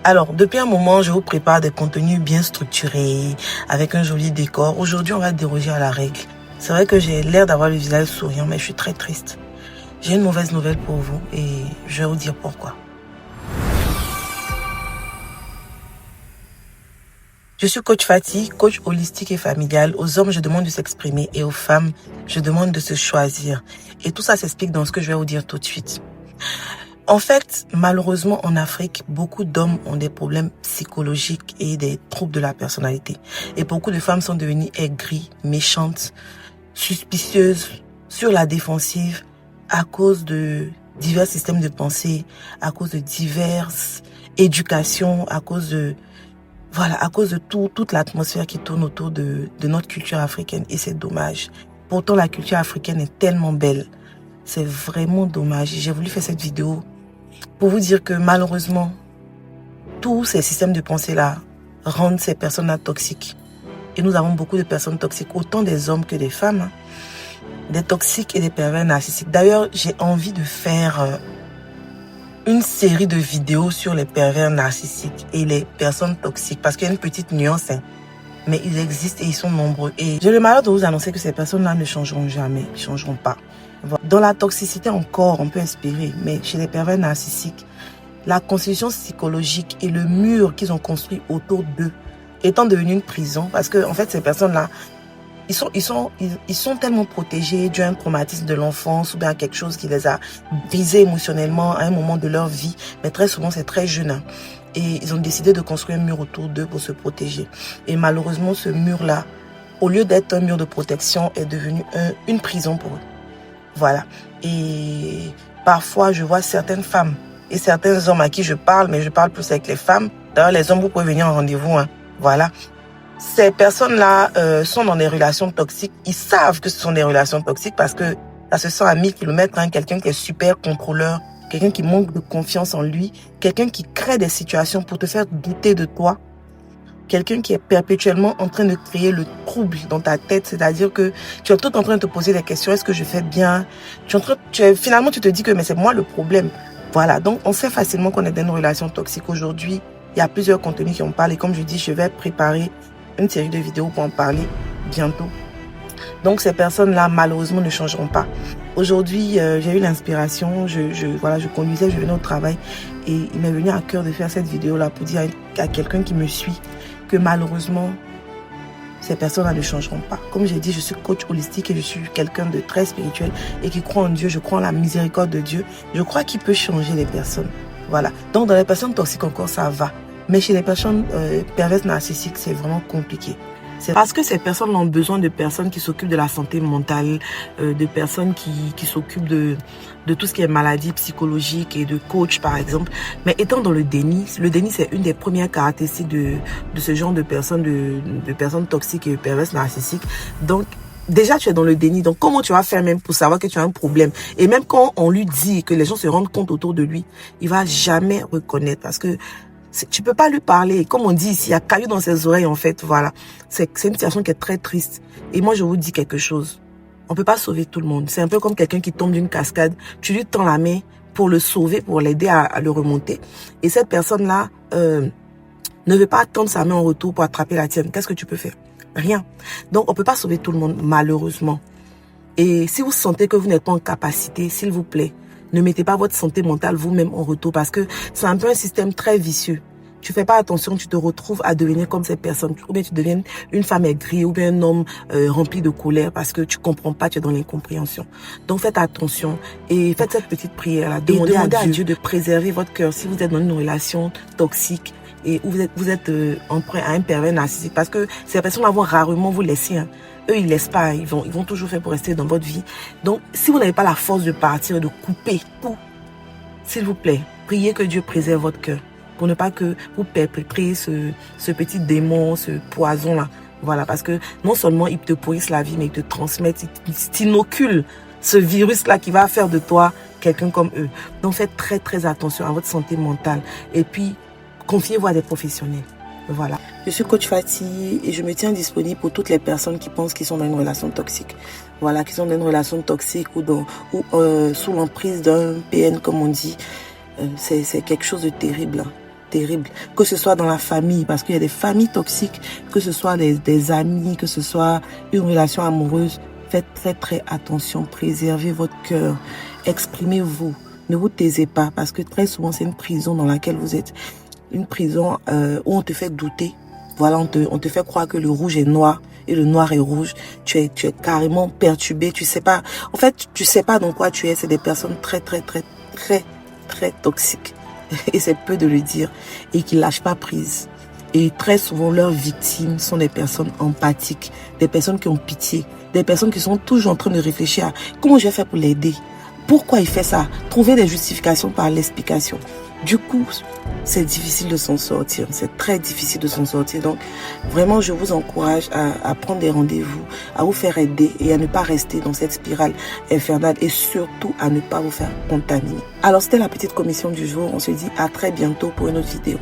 Alors, depuis un moment, je vous prépare des contenus bien structurés, avec un joli décor. Aujourd'hui, on va déroger à la règle. C'est vrai que j'ai l'air d'avoir le visage souriant, mais je suis très triste. J'ai une mauvaise nouvelle pour vous et je vais vous dire pourquoi. Je suis coach Fatih, coach holistique et familial. Aux hommes, je demande de s'exprimer et aux femmes, je demande de se choisir. Et tout ça s'explique dans ce que je vais vous dire tout de suite. En fait, malheureusement, en Afrique, beaucoup d'hommes ont des problèmes psychologiques et des troubles de la personnalité. Et beaucoup de femmes sont devenues aigries, méchantes, suspicieuses, sur la défensive, à cause de divers systèmes de pensée, à cause de diverses éducations, à cause de toute l'atmosphère qui tourne autour de notre culture africaine. Et c'est dommage. Pourtant, la culture africaine est tellement belle. C'est vraiment dommage. J'ai voulu faire cette vidéo pour vous dire que malheureusement, tous ces systèmes de pensée-là rendent ces personnes-là toxiques. Et nous avons beaucoup de personnes toxiques, autant des hommes que des femmes, des toxiques et des pervers narcissiques. D'ailleurs, j'ai envie de faire une série de vidéos sur les pervers narcissiques et les personnes toxiques, parce qu'il y a une petite nuance, mais ils existent et ils sont nombreux. Et j'ai le malheur de vous annoncer que ces personnes-là ne changeront jamais, ne changeront pas. Dans la toxicité encore, on peut espérer, mais chez les pervers narcissiques, la constitution psychologique et le mur qu'ils ont construit autour d'eux étant devenu une prison, parce que en fait ces personnes-là, ils sont tellement protégés d'un traumatisme de l'enfance ou bien quelque chose qui les a brisés émotionnellement à un moment de leur vie, mais très souvent c'est très jeune. Et ils ont décidé de construire un mur autour d'eux pour se protéger. Et malheureusement, ce mur-là, au lieu d'être un mur de protection, est devenu une prison pour eux. Voilà. Et parfois, je vois certaines femmes et certains hommes à qui je parle, mais je parle plus avec les femmes. D'ailleurs, les hommes, vous pouvez venir en rendez-vous. Voilà. Ces personnes-là sont dans des relations toxiques. Ils savent que ce sont des relations toxiques parce que ça se sent à 1000 km. Quelqu'un qui est super contrôleur, quelqu'un qui manque de confiance en lui, quelqu'un qui crée des situations pour te faire douter de toi, quelqu'un qui est perpétuellement en train de créer le trouble dans ta tête, c'est-à-dire que tu es tout en train de te poser des questions, est-ce que je fais bien? Finalement, tu te dis que mais c'est moi le problème. Voilà, donc on sait facilement qu'on est dans une relation toxique. Aujourd'hui, il y a plusieurs contenus qui en parlent et comme je dis, je vais préparer une série de vidéos pour en parler bientôt. Donc ces personnes-là, malheureusement, ne changeront pas. Aujourd'hui, j'ai eu l'inspiration, je conduisais, je venais au travail et il m'est venu à cœur de faire cette vidéo-là pour dire à quelqu'un qui me suit que malheureusement, ces personnes-là ne changeront pas. Comme j'ai dit, je suis coach holistique et je suis quelqu'un de très spirituel et qui croit en Dieu, je crois en la miséricorde de Dieu. Je crois qu'il peut changer les personnes. Voilà. Donc dans les personnes toxiques encore, ça va. Mais chez les personnes perverses narcissiques, c'est vraiment compliqué. C'est parce que ces personnes ont besoin de personnes qui s'occupent de la santé mentale, de personnes qui s'occupent de tout ce qui est maladie psychologique et de coach par exemple. Mais étant dans le déni c'est une des premières caractéristiques de ce genre de personnes, de personnes toxiques et perverses narcissiques. Donc déjà tu es dans le déni, donc comment tu vas faire même pour savoir que tu as un problème? Et même quand on lui dit que les gens se rendent compte autour de lui, il va jamais reconnaître parce que tu peux pas lui parler. Comme on dit ici, il y a caillou dans ses oreilles, en fait. Voilà. C'est une situation qui est très triste. Et moi, je vous dis quelque chose. On peut pas sauver tout le monde. C'est un peu comme quelqu'un qui tombe d'une cascade. Tu lui tends la main pour le sauver, pour l'aider à le remonter. Et cette personne-là ne veut pas tendre sa main en retour pour attraper la tienne. Qu'est-ce que tu peux faire? Rien. Donc, on peut pas sauver tout le monde, malheureusement. Et si vous sentez que vous n'êtes pas en capacité, s'il vous plaît, ne mettez pas votre santé mentale vous-même en retour parce que c'est un peu un système très vicieux. Tu fais pas attention, tu te retrouves à devenir comme ces personnes. Ou bien tu deviens une femme aigrie ou bien un homme rempli de colère parce que tu comprends pas, tu es dans l'incompréhension. Donc faites attention et faites cette petite prière-là. Demandez à Dieu de préserver votre cœur si vous êtes dans une relation toxique et où vous êtes emprunt à un pervers narcissique. Parce que ces personnes vont rarement vous laisser. Eux, ils laissent pas, ils vont toujours faire pour rester dans votre vie. Donc, si vous n'avez pas la force de partir et de couper tout, s'il vous plaît, priez que Dieu préserve votre cœur. Pour ne pas que vous perpétriez ce petit démon, ce poison-là. Voilà, parce que non seulement ils te pourrissent la vie, mais ils te transmettent, ils t'inoculent ce virus-là qui va faire de toi quelqu'un comme eux. Donc, faites très, très attention à votre santé mentale. Et puis, confiez-vous à des professionnels. Voilà. Je suis coach Fatih et je me tiens disponible pour toutes les personnes qui pensent qu'ils sont dans une relation toxique. Voilà, qui sont dans une relation toxique ou sous l'emprise d'un PN comme on dit. C'est quelque chose de terrible. terrible, que ce soit dans la famille, parce qu'il y a des familles toxiques, que ce soit des amis, que ce soit une relation amoureuse. Faites très attention, préservez votre cœur, exprimez-vous, ne vous taisez pas, parce que très souvent c'est une prison dans laquelle vous êtes, une prison où on te fait douter. Voilà, on te fait croire que le rouge est noir et le noir est rouge. Tu es carrément perturbé. Tu sais pas. En fait, tu sais pas dans quoi tu es. C'est des personnes très toxiques. Et c'est peu de le dire. Et qui lâchent pas prise. Et très souvent, leurs victimes sont des personnes empathiques. Des personnes qui ont pitié. Des personnes qui sont toujours en train de réfléchir à comment je vais faire pour l'aider. Pourquoi il fait ça? Trouver des justifications par l'explication. Du coup, c'est difficile de s'en sortir. C'est très difficile de s'en sortir. Donc, vraiment, je vous encourage à prendre des rendez-vous, à vous faire aider et à ne pas rester dans cette spirale infernale et surtout à ne pas vous faire contaminer. Alors, c'était la petite commission du jour. On se dit à très bientôt pour une autre vidéo.